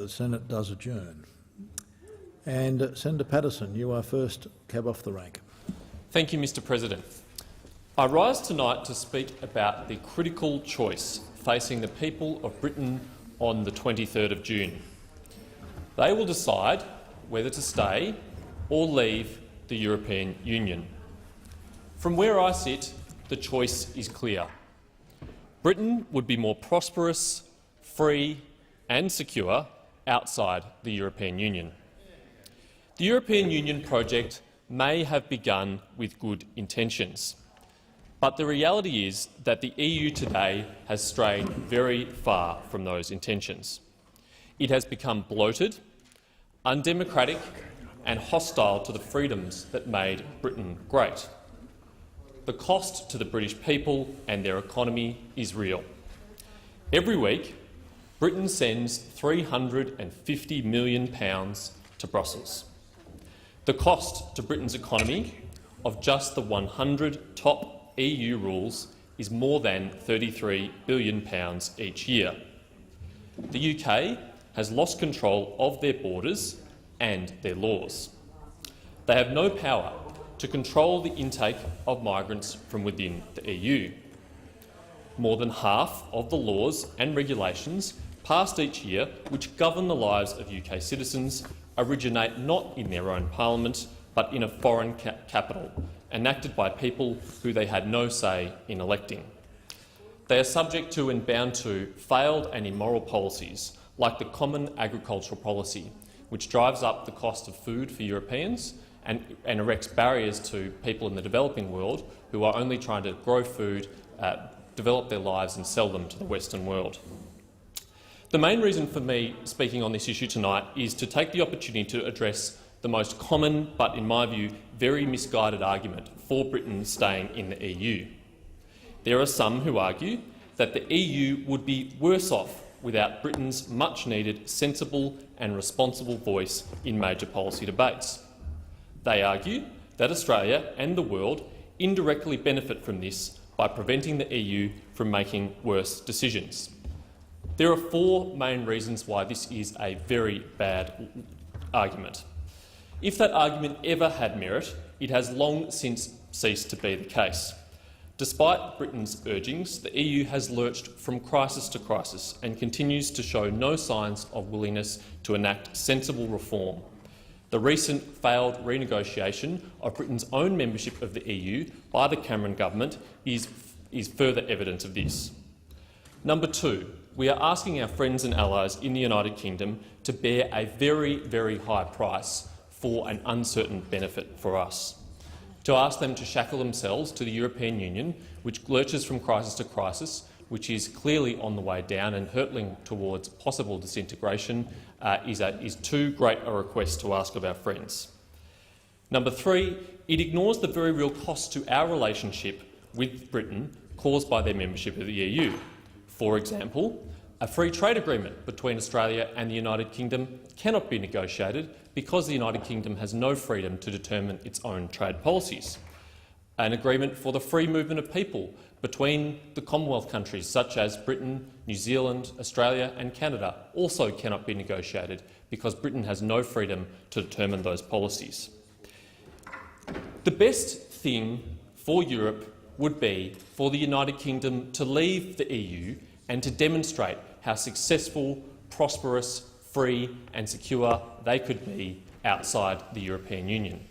the Senate does adjourn. And Senator Paterson, you are first cab off the rank. Thank you, Mr President. I rise tonight to speak about the critical choice facing the people of Britain on the 23rd of June. They will decide whether to stay or leave the European Union. From where I sit, the choice is clear. Britain would be more prosperous, free and secure outside the European Union. The European Union project may have begun with good intentions, but the reality is that the EU today has strayed very far from those intentions. It has become bloated, undemocratic and hostile to the freedoms that made Britain great. The cost to the British people and their economy is real. Every week, Britain sends £350 million to Brussels. The cost to Britain's economy of just the 100 top EU rules is more than £33 billion each year. The UK has lost control of their borders and their laws. They have no power to control the intake of migrants from within the EU. More than half of the laws and regulations passed each year which govern the lives of UK citizens originate not in their own parliament but in a foreign capital, enacted by people who they had no say in electing. They are subject to and bound to failed and immoral policies like the Common Agricultural Policy, which drives up the cost of food for Europeans and erects barriers to people in the developing world who are only trying to grow food, develop their lives and sell them to the Western world. The main reason for me speaking on this issue tonight is to take the opportunity to address the most common but, in my view, very misguided argument for Britain staying in the EU. There are some who argue that the EU would be worse off without Britain's much-needed sensible and responsible voice in major policy debates. They argue that Australia and the world indirectly benefit from this by preventing the EU from making worse decisions. There are four main reasons why this is a very bad argument. If that argument ever had merit, it has long since ceased to be the case. Despite Britain's urgings, the EU has lurched from crisis to crisis and continues to show no signs of willingness to enact sensible reform. The recent failed renegotiation of Britain's own membership of the EU by the Cameron government is further evidence of this. Number two, we are asking our friends and allies in the United Kingdom to bear a very, very high price for an uncertain benefit for us. To ask them to shackle themselves to the European Union, which lurches from crisis to crisis, which is clearly on the way down and hurtling towards possible disintegration, is too great a request to ask of our friends. Number three, it ignores the very real cost to our relationship with Britain caused by their membership of the EU. For example, a free trade agreement between Australia and the United Kingdom cannot be negotiated because the United Kingdom has no freedom to determine its own trade policies. An agreement for the free movement of people between the Commonwealth countries such as Britain, New Zealand, Australia and Canada also cannot be negotiated because Britain has no freedom to determine those policies. The best thing for Europe would be for the United Kingdom to leave the EU and to demonstrate how successful, prosperous, free and secure they could be outside the European Union.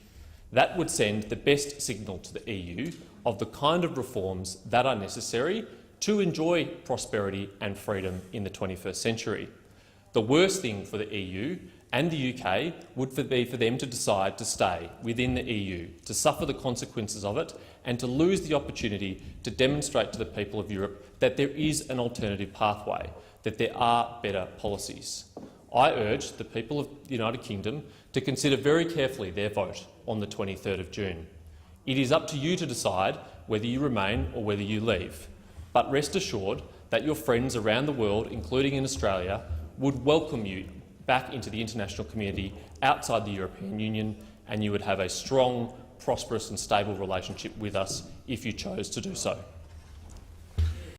That would send the best signal to the EU of the kind of reforms that are necessary to enjoy prosperity and freedom in the 21st century. The worst thing for the EU and the UK would be for them to decide to stay within the EU, to suffer the consequences of it and to lose the opportunity to demonstrate to the people of Europe that there is an alternative pathway, that there are better policies. I urge the people of the United Kingdom to consider very carefully their vote on the 23rd of June. It is up to you to decide whether you remain or whether you leave. But rest assured that your friends around the world, including in Australia, would welcome you back into the international community outside the European Union, and you would have a strong, prosperous and stable relationship with us if you chose to do so.